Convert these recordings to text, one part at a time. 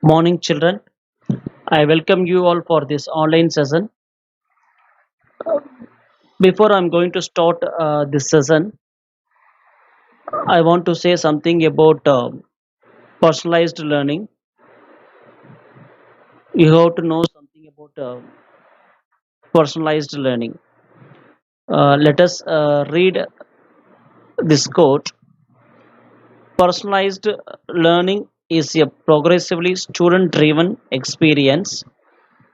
Morning, children. I welcome you all for this online session. Before I'm going to start this session, I want to say something about personalized learning. You have to know something about personalized learning. Let us read this quote. Personalized learning is a progressively student driven experience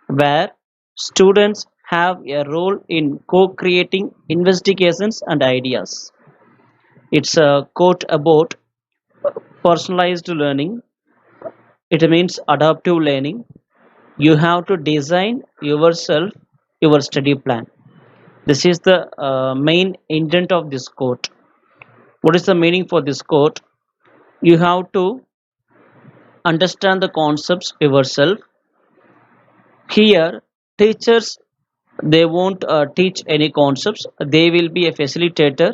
where students have a role in co creating investigations and ideas. It's a quote about personalized learning. It means adaptive learning. You have to design yourself your study plan. This is the main intent of this quote. What is the meaning for this quote? You have to understand the concepts yourself. Here, teachers they won't teach any concepts. They will be a facilitator.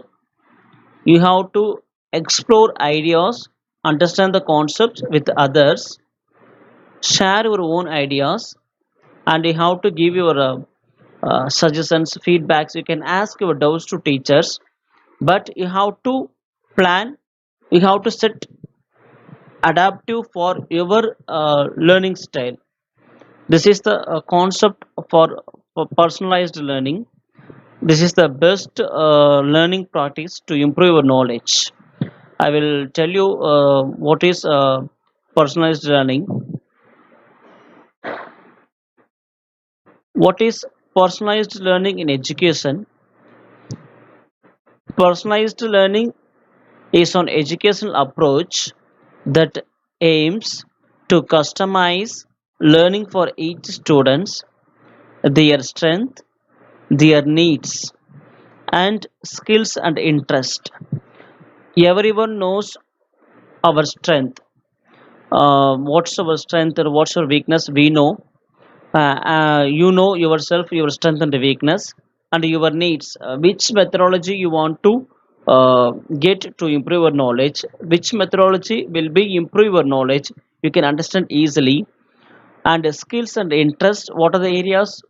You have to explore ideas, understand the concepts with others, share your own ideas, and you have to give your suggestions, feedbacks. You can ask your doubts to teachers, but you have to plan. You have to set adaptive for your learning style. This is the concept for personalized learning. This is the best learning practice to improve your knowledge. I will tell you what is personalized learning. What is personalized learning in education? Personalized learning is an educational approach that aims to customize learning for each student, their strength, their needs, and skills and interest. Everyone knows our strength. What's our strength or what's our weakness? We know. You know yourself, your strength and weakness, and your needs. Which methodology you want to get to improve your knowledge? Which methodology will be improve your knowledge? You can understand easily. And skills and interest. What are the areas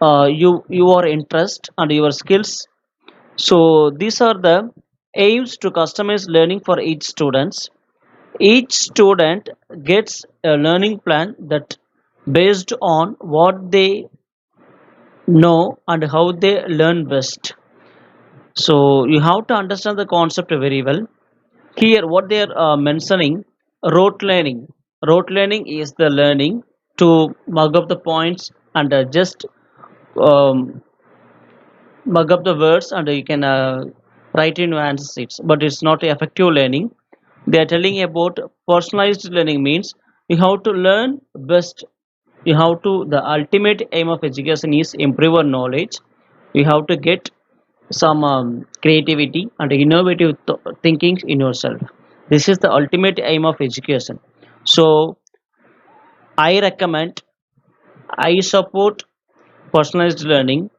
you are interest and your skills? So these are the aims to customize learning for each students. Each student gets a learning plan that based on what they know and how they learn best. So you have to understand the concept very well. Here, what they are mentioning, rote learning. Rote learning is the learning to mug up the points and just um, mug up the words and you can write in your answer sheets. But it's not effective learning. They are telling about personalized learning means you have to learn best. You have to the ultimate aim of education is improve your knowledge. You have to get some creativity and innovative thinking in yourself. This is the ultimate aim of education. So I recommend, I support personalized learning.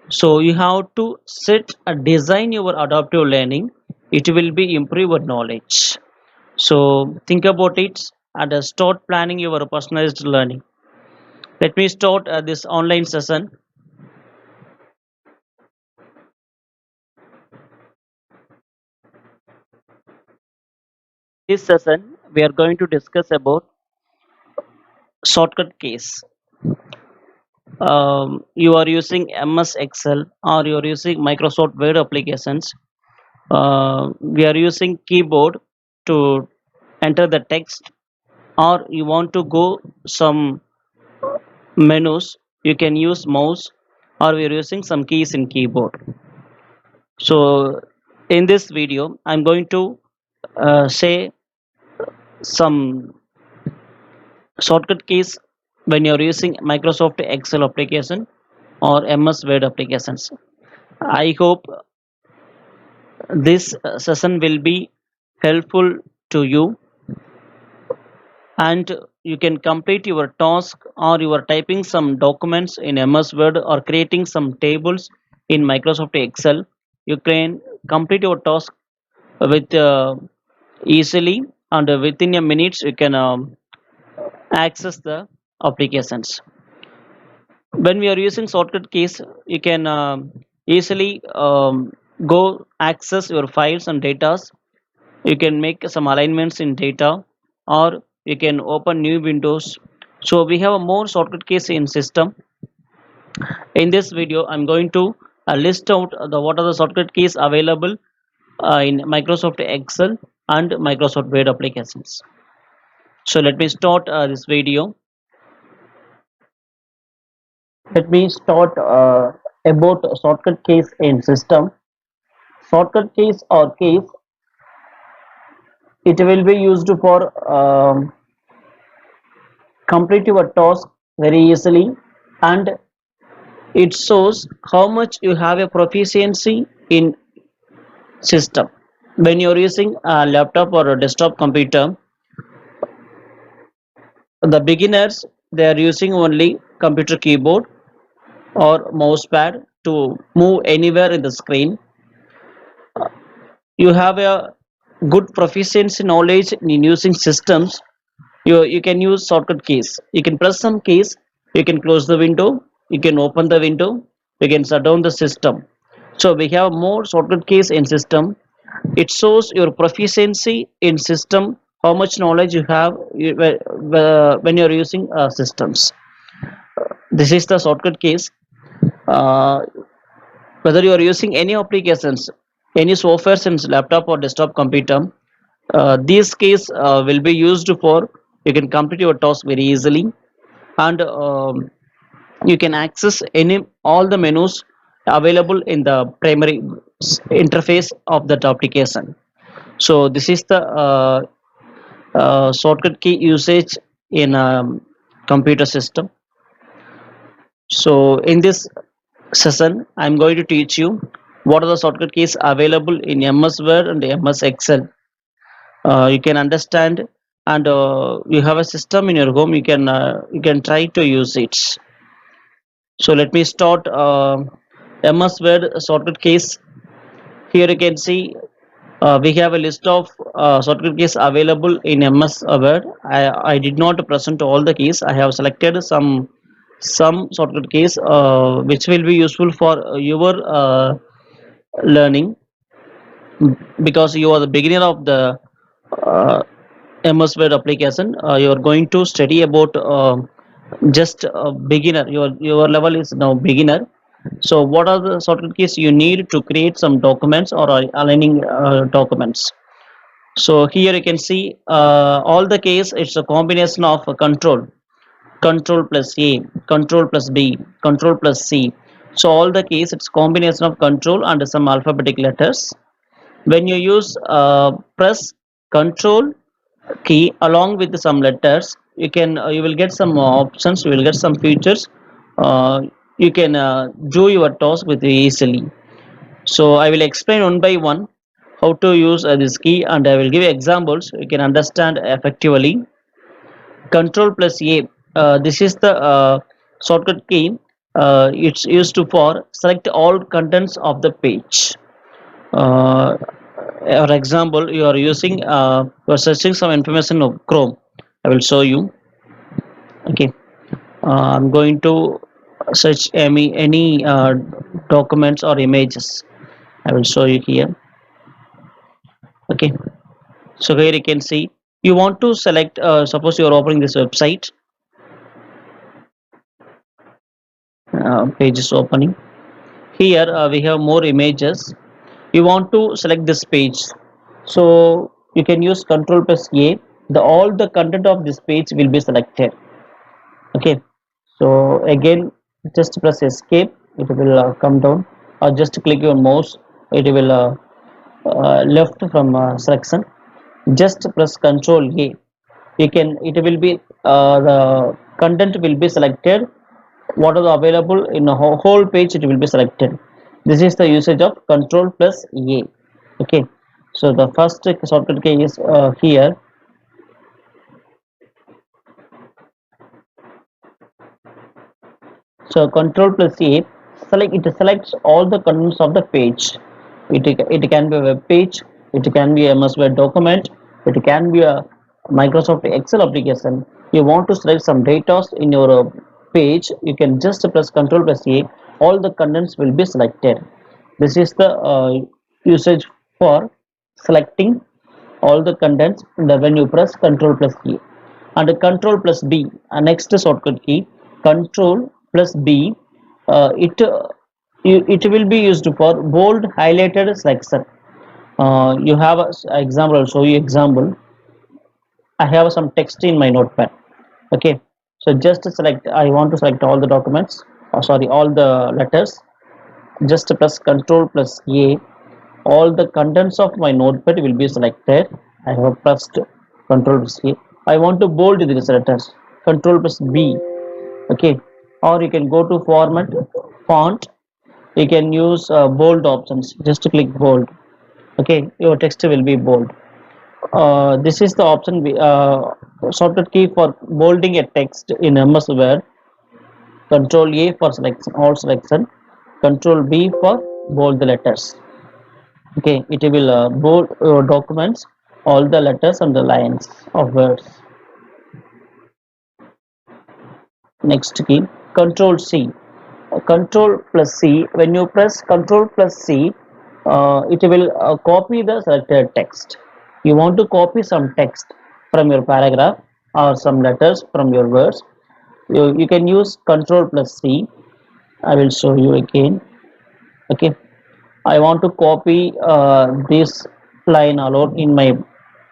So you have to set a design your adaptive learning. It will be improve your knowledge. So think about it and start planning your personalized learning. Let me start this online session. This session we are going to discuss about shortcut keys. You are using MS Excel or you are using Microsoft Word applications. We are using keyboard to enter the text, or you want to go some menus. You can use mouse, or we are using some keys in keyboard. So in this video, I'm going to say some shortcut keys when you're using Microsoft Excel application or MS Word applications. I hope this session will be helpful to you and you can complete your task or you are typing some documents in MS Word or creating some tables in Microsoft Excel. You can complete your task with easily and within a minutes you can access the applications. When we are using shortcut keys, you can easily go access your files and data. You can make some alignments in data, or you can open new windows. So we have a more shortcut keys in system. In this video I'm going to list out the what are the shortcut keys available in Microsoft Excel and Microsoft Word applications. So let me start this video. Let me start about shortcut keys in system. Shortcut keys or keys, it will be used for complete your task very easily, and it shows how much you have a proficiency in system. When you're using a laptop or a desktop computer, the beginners, they are using only computer keyboard or mouse pad to move anywhere in the screen. You have a good proficiency knowledge in using systems. You can use shortcut keys. You can press some keys, you can close the window, you can open the window, you can shut down the system. So we have more shortcut keys in system. It shows your proficiency in system, how much knowledge you have when you're using systems. This is the shortcut keys. uh, Whether you are using any applications, any software in laptop or desktop computer, these keys will be used for, you can complete your task very easily, and you can access any all the menus available in the primary interface of that application. So this is the shortcut key usage in computer system. So in this session I'm going to teach you what are the shortcut keys available in MS Word and MS Excel. You can understand, and you have a system in your home, you can try to use it. So let me start MS Word shortcut keys. Here you can see we have a list of shortcut keys available in MS Word. I did not present all the keys. I have selected some shortcut keys which will be useful for your learning, because you are the beginner of the uh, MS Word application. You are going to study about just a beginner. Your level is now beginner. So what are the shortcut keys you need to create some documents or aligning documents? So here you can see all the case. It's a combination of control plus A, control plus B, control plus C. So all the case, it's combination of control and some alphabetic letters. When you use press control key along with some letters, you will get some options, you will get some features. uh, you can do your task with easily. So I will explain one by one how to use this key, and I will give examples you can understand effectively. Control plus A, this is the shortcut key. It's used to for select all contents of the page. For example, you are searching some information of Chrome. I will show you. Okay. I'm going to search any documents or images. I will show you here. Okay. So here you can see you want to select, suppose you are opening this website. Page is opening. Here we have more images. You want to select this page, so you can use control plus A. The all the content of this page will be selected. Okay. So again, just press escape, it will come down, or just click your mouse, it will left from selection. Just press control A. You can, it will be the content will be selected. What are the available in the whole page, it will be selected. This is the usage of control plus A. Okay. So the first shortcut key is here. So control plus A, it selects all the contents of the page. It can be a web page, it can be a MS Word document, it can be a Microsoft Excel application. You want to select some data in your page, you can just press Ctrl plus A, all the contents will be selected. This is the usage for selecting all the contents when you press Ctrl plus E. And Ctrl plus B, next shortcut key, Ctrl plus B, it will be used for bold highlighted selection. You have an example, I'll show you example. I have some text in my notepad. Okay, so just select, I want to select all the documents, sorry, all the letters. Just press Ctrl plus A, all the contents of my notepad will be selected. I have pressed Ctrl plus A. I want to bold these letters, Ctrl plus B. Okay, or you can go to format, font, you can use bold options, just click bold. Okay, your text will be bold. This is the option, shortcut key for bolding a text in MS Word. Control A for selection, all selection. Control B for bold the letters. Okay, it will bold documents, all the letters and the lines of words. Next key, Control C. Control plus C. When you press Control plus C, it will copy the selected text. You want to copy some text from your paragraph or some letters from your words. You can use Control plus C. I will show you again. Okay, I want to copy this line alone in my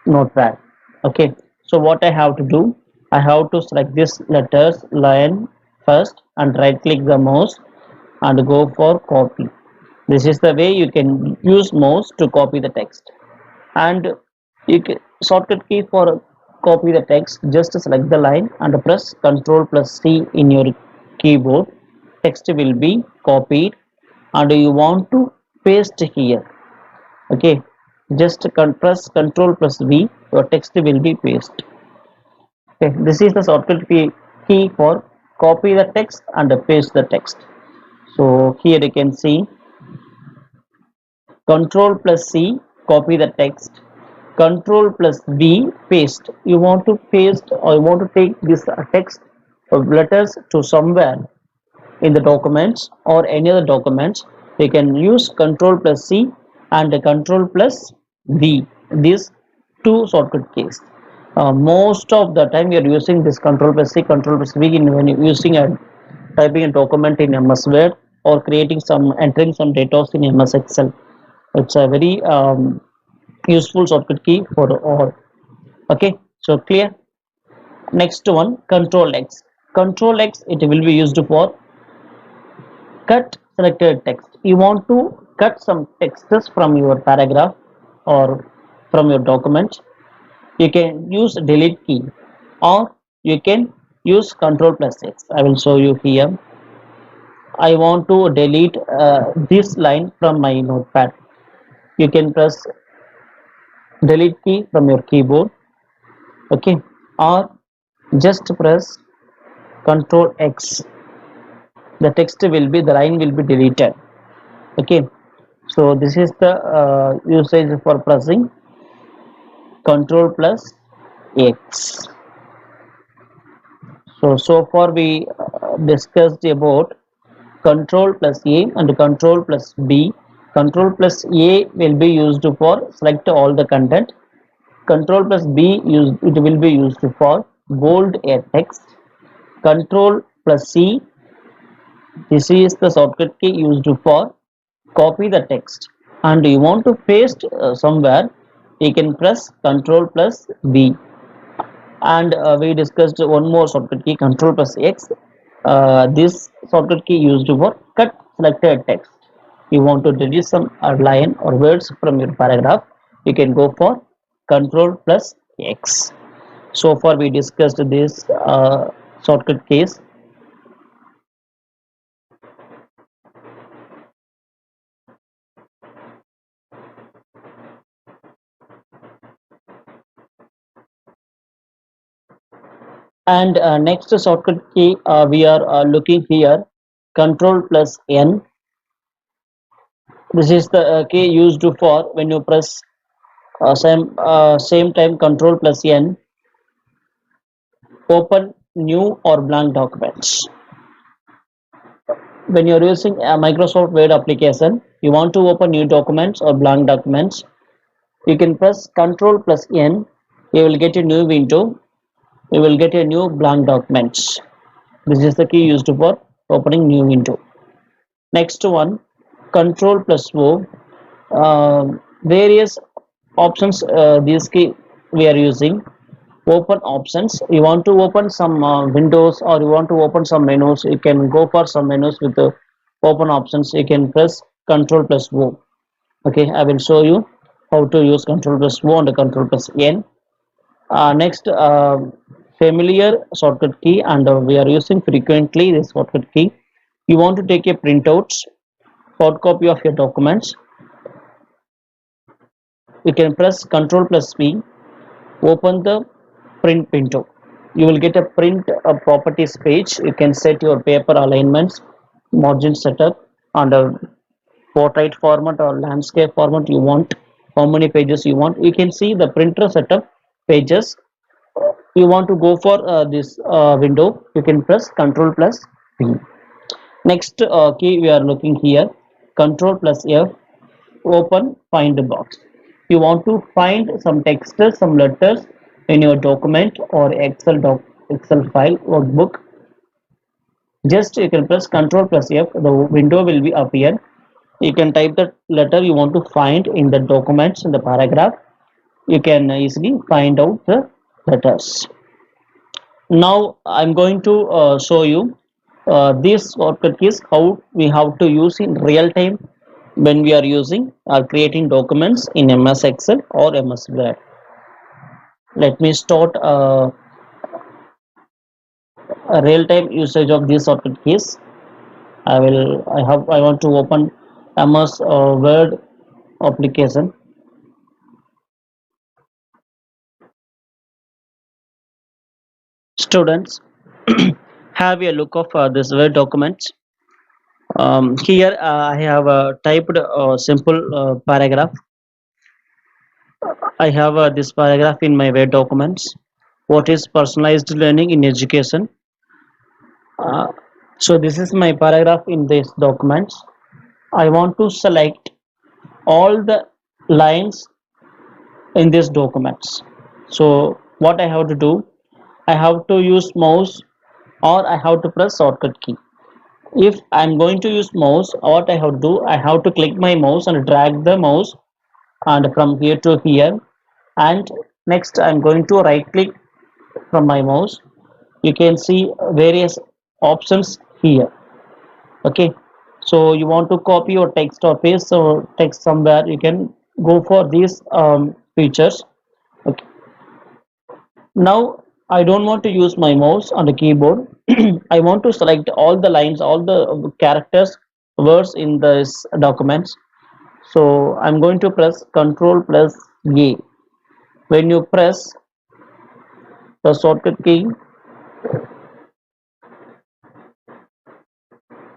notepad. Okay, so what I have to do, I have to select this letters line first and right click the mouse and go for copy. This is the way you can use mouse to copy the text. And you can shortcut key for copy the text, just select the line and press Ctrl plus C in your keyboard. Text will be copied and you want to paste here. Okay, just press Ctrl plus V, your text will be pasted. Okay, this is the shortcut key for copy the text and paste the text. So here you can see Control plus C, copy the text. Control plus V, paste. You want to paste or you want to take this text of letters to somewhere in the documents or any other documents. You can use Control plus C and Control plus V. These two shortcut keys. Most of the time you are using this Control plus C, Control plus V when you're using a typing a document in MS Word or creating some entering some data in MS Excel. It's a very useful shortcut key for all. Okay, so clear. Next one, Control X. Control X, it will be used for cut selected text. You want to cut some texts from your paragraph or from your document, you can use delete key or you can use Control plus X. I will show you here. I want to delete this line from my notepad. You can press delete key from your keyboard. Okay, or just press Control X. The text will be, the line will be deleted. Okay, so this is the usage for pressing Control plus X. So far we discussed about Control plus A and Control plus B. Control plus A will be used for select all the content. Control plus B it will be used for bold a text. Control plus C, this is the shortcut key used for copy the text. And you want to paste somewhere, you can press Control plus V. And we discussed one more shortcut key, Control plus X. This shortcut key used for cut selected text. You want to delete some line or words from your paragraph, you can go for Control plus X. So far we discussed this shortcut keys. And next shortcut key we are looking here, Control plus N. This is the key used for when you press same time Control plus N. open new or blank documents. When you're using a Microsoft Word application, you want to open new documents or blank documents, you can press Ctrl plus N. You will get a new window. You will get a new blank documents. This is the key used for opening new window. Next one, Ctrl plus O. Various options. This key we are using. Open options. You want to open some windows or you want to open some menus. You can go for some menus with the open options. You can press Ctrl plus O. Okay, I will show you how to use Ctrl plus O and Ctrl plus N. Next, familiar shortcut key, and we are using frequently this shortcut key. You want to take a printout, photocopy of your documents. You can press Ctrl plus P, open the print window. You will get a print properties page. You can set your paper alignments, margin setup, under portrait format or landscape format you want, how many pages you want. You can see the printer setup pages. You want to go for this window, you can press Ctrl plus P. Next key we are looking here, Ctrl plus F, open find box. You want to find some text, some letters in your document or Excel file workbook. Just you can press Ctrl plus F, the window will be appear. You can type the letter you want to find in the documents in the paragraph. You can easily find out the letters. Now I'm going to show you these shortcut keys how we have to use in real time when we are using or creating documents in MS Excel or MS Word. Let me start a real time usage of these shortcut keys. I want to open MS Word application. Students, have a look of this Word documents. Here I have typed a simple paragraph. I have this paragraph in my Word documents. What is personalized learning in education? Uh, so this is my paragraph in this documents. I want to select all the lines in this documents. So what I have to do, I have to use mouse or I have to press shortcut key. If I'm going to use mouse, what I have to do, I have to click my mouse and drag the mouse and from here to here, and next I'm going to right click from my mouse. You can see various options here. Okay, so you want to copy your text or paste or text somewhere, you can go for these features. Okay, now I don't want to use my mouse on the keyboard. I want to select all the lines, all the characters, words in this documents. So I'm going to press Ctrl plus A. When you press the shortcut key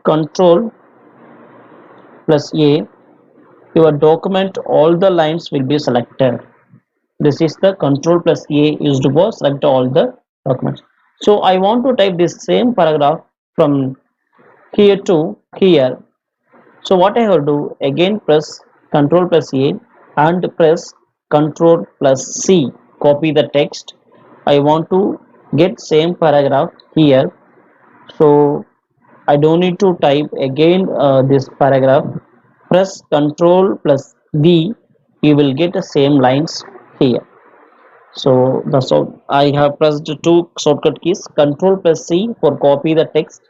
Ctrl plus A, your document, all the lines will be selected. This is the Ctrl plus A used for select all the documents. So I want to type this same paragraph from here to here. So what I have to do, again press Ctrl plus A and press Ctrl plus C, copy the text. I want to get same paragraph here. So I don't need to type again this paragraph. Press Ctrl plus V, you will get the same lines here. So I have pressed two shortcut keys, Ctrl plus C for copy the text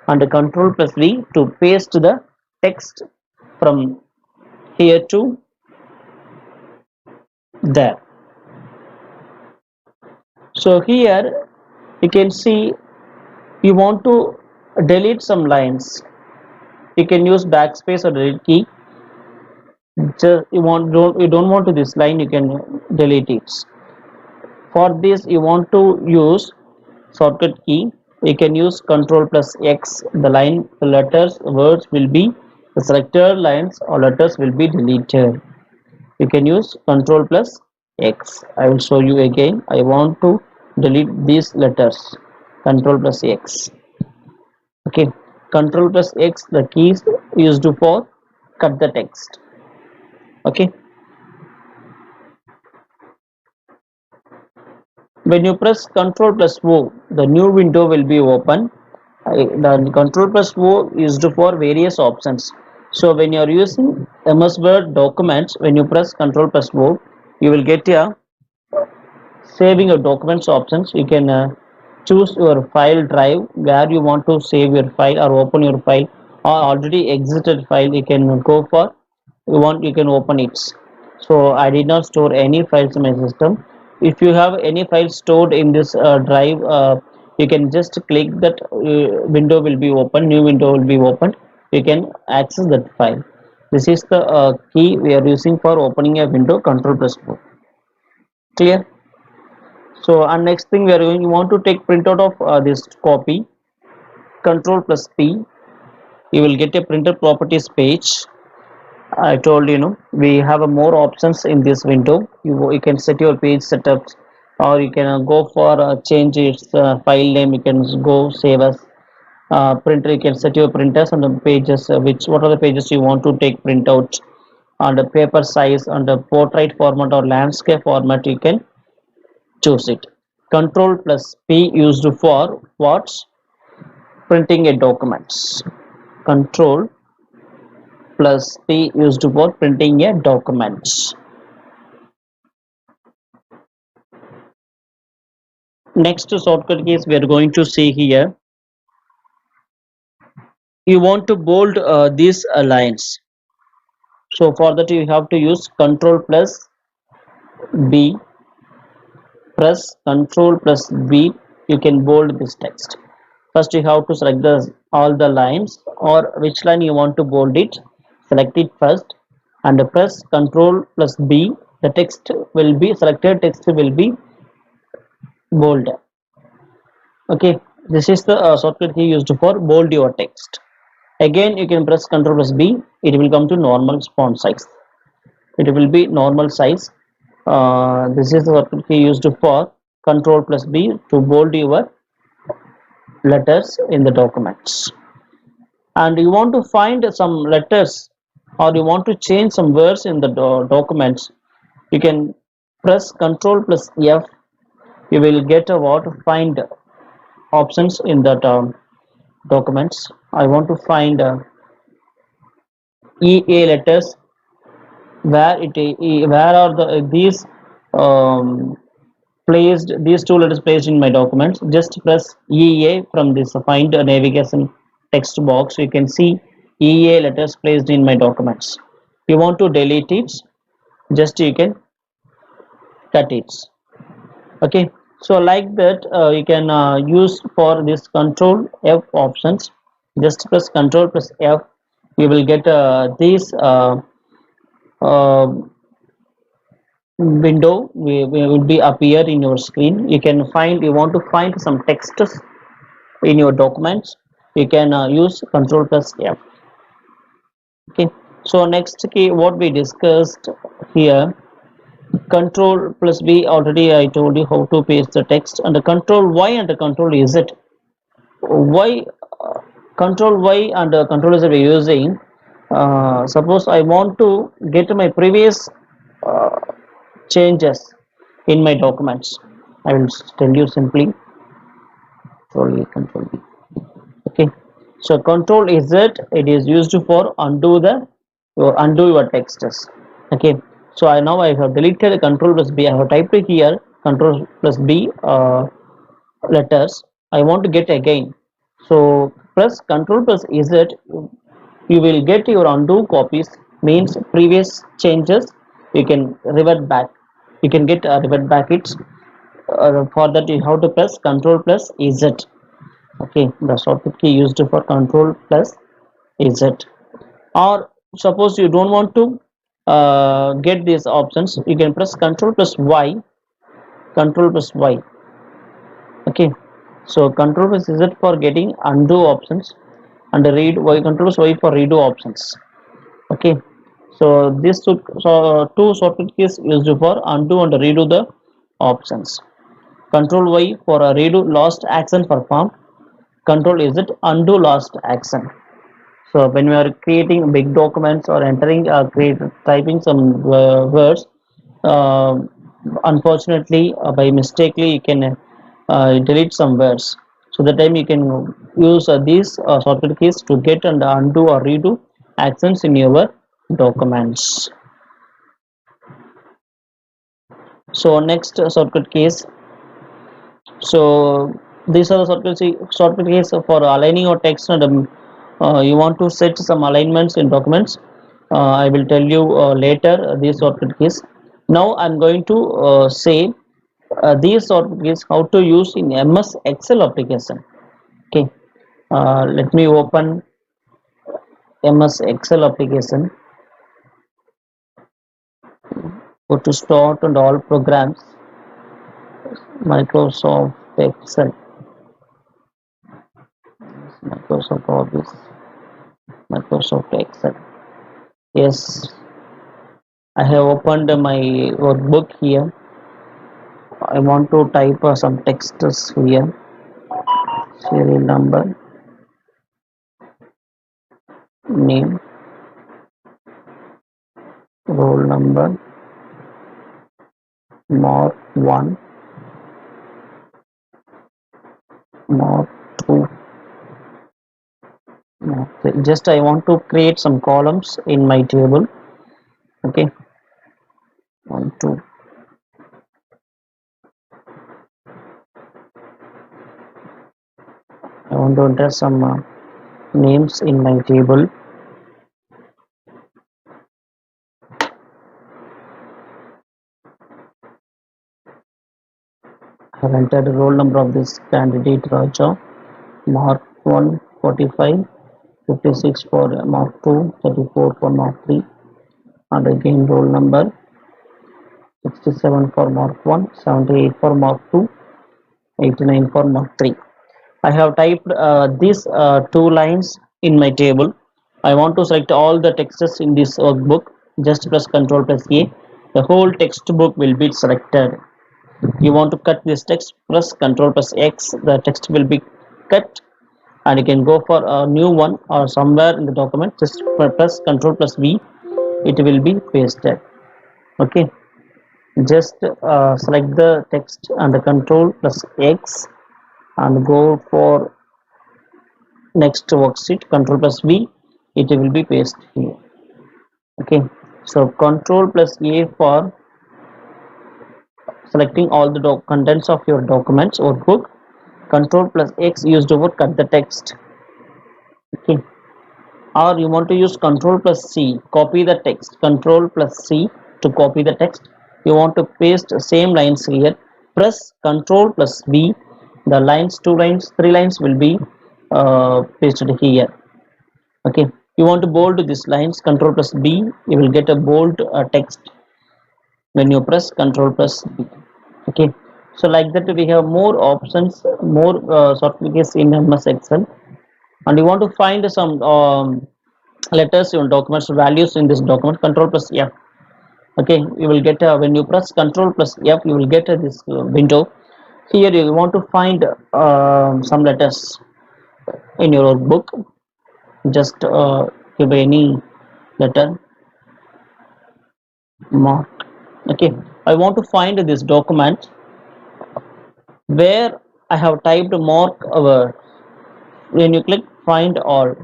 and Ctrl plus V to paste the text from here to there. So here you can see you want to delete some lines. You can use backspace or delete key. Just you don't want to this line, you can delete it. For this you want to use shortcut key, you can use Ctrl plus X. The line, the letters, words will be the selected lines or letters will be deleted. You can use Ctrl plus X. I will show you again. I want to delete these letters. Control plus X. Okay, Control plus X, the keys used for cut the text. Okay, when you press Control plus O, the new window will be open. The Control plus O is used for various options. So when you are using MS Word documents, when you press Control plus O, you will get a saving your documents options. You can choose your file drive where you want to save your file or open your file, or already exited file you can go for, you can open it. So I did not store any files in my system. If you have any files stored in this drive, you can just click that, window will be open, new window will be opened, you can access that file. This is the key we are using for opening a window, Control plus 4. Clear? So, and next thing we are going, you want to take printout of this copy, Control plus P, you will get a printer properties page. I told we have a more options in this window. You can set your page setups, or you can go for change its file name. You can go save as printer. You can set your printers and the pages, which what are the pages you want to take printout, on the paper size, on the portrait format or landscape format. You can choose it. Control plus P used for what's printing a documents. Control plus P used for printing a documents. Next shortcut keys we are going to see here. You want to bold these lines. So for that you have to use Control plus B. Press Control plus B. You can bold this text. First you have to select all the lines, or which line you want to bold it. Select it first and press Control plus B. The text will be selected, text will be bold. Okay, this is the shortcut key used for bold your text. Again you can press Control plus B, it will come to normal font size, it will be normal size. This is the shortcut key used for Control plus B to bold your letters in the documents. And you want to find some letters, or you want to change some words in the documents, you can press Control plus F. You will get a what find options in that documents. I want to find EA letters, where are these um, placed, these two letters placed in my documents. Just press EA from this find navigation text box. You can see EA letters placed in my documents. You want to delete it, just you can cut it. Okay, so like that you can use for this Control F options. Just press Control plus F. You will get these uh, window will be appear in your screen. You can find, you want to find some text in your documents, you can use Control plus F. Okay, so next key what we discussed here, Control plus B, already I told you how to paste the text, and the Control Y and the Control Z. Why Control Y and Control Z we are using? Suppose I want to get my previous uh, changes in my documents. I will tell you simply. Control A, Control B. Okay, so Control Z, it is used for undo your texts. Okay, so I have deleted Control plus B. I have typed here Control plus B letters. I want to get again. So press Control plus Z. You will get your undo copies, means previous changes. You can revert back. You can get revert back it. For that you have to press Control plus Z. Okay, the shortcut key used for Control plus Z. Or suppose you don't want to get these options, you can press Control plus Y. Control plus Y. Okay, so Control plus Z for getting undo options, and read Y, Control plus Y for redo options. Okay, so this two shortcut keys used for undo and redo the options. Control Y for a redo lost action performed. Control Z undo lost action. So when we are creating big documents or entering typing some words, uh, unfortunately by mistakenly you can delete some words. So the time you can use these shortcut keys to get and undo or redo actions in your documents. So next shortcut keys. So these are the shortcut keys for aligning your text, and you want to set some alignments in documents. I will tell you later these shortcut keys. Now I'm going to say these shortcut keys how to use in MS Excel application. Okay, let me open MS Excel application. Go to start and all programs, Microsoft Excel, Microsoft Office, Microsoft Excel. Yes, I have opened my workbook here. I want to type some texts here. Serial number, name, roll number, Mark 1, Mark 2, Mark 3. Just I want to create some columns in my table. Okay, 1, 2. I want to enter some names in my table. I have entered the roll number of this candidate Raja, Mark 1, 45, 56 for Mark 2, 34 for Mark 3, and again roll number 67 for Mark 1, 78 for Mark 2, 89 for Mark 3. I have typed these two lines in my table. I want to select all the texts in this workbook. Just press Ctrl plus A. The whole textbook will be selected. You want to cut this text, press Ctrl plus X. The text will be cut, and you can go for a new one or somewhere in the document. Just press Ctrl plus V. It will be pasted. Okay. Just select the text and the Ctrl plus X and go for next worksheet. Ctrl plus V, it will be pasted here. Okay, so Ctrl plus A for selecting all the contents of your documents or book. Ctrl plus X used to cut the text. Okay, or you want to use Ctrl plus C, copy the text. Ctrl plus C to copy the text. You want to paste same lines here. Press Ctrl plus V. The lines, 2 lines, 3 lines will be pasted here. Okay, you want to bold these lines. Ctrl plus B. You will get a bold text when you press Ctrl plus B. Okay, so like that we have more options, more shortcuts in MS Excel, and you want to find some letters in documents, values in this document. Ctrl plus F. Okay, you will get when you press Ctrl plus F, you will get this window. Here you want to find some letters in your book. Just give any letter, Mark. Okay, I want to find this document where I have typed Mark over. When you click find all,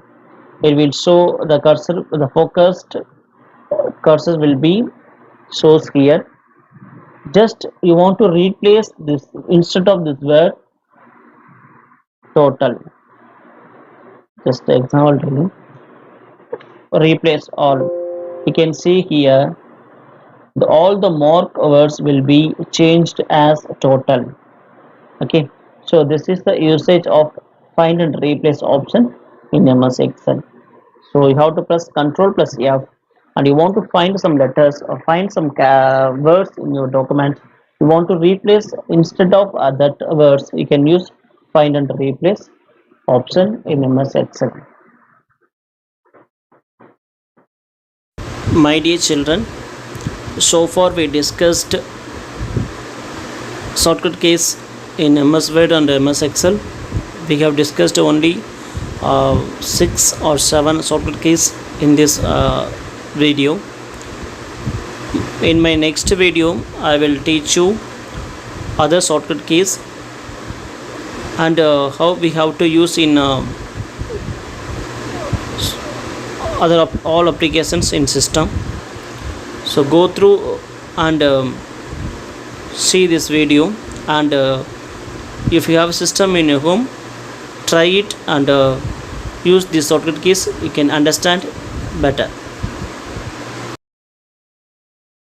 it will show the cursor, the focused cursor will be shows here. Just you want to replace this, instead of this word total, just example, replace all. You can see here all the mark words will be changed as total. Okay, so this is the usage of find and replace option in MS Excel. So you have to press Ctrl plus F, and you want to find some letters or find some words in your document. You want to replace, instead of that words, you can use find and replace option in MS Excel. My dear children, so far we discussed shortcut keys in MS Word and MS Excel. We have discussed only 6 or 7 shortcut keys in this video. In my next video I will teach you other shortcut keys and how we have to use in all applications in system. So go through and see this video, and if you have a system in your home, try it and use these shortcut keys, you can understand better.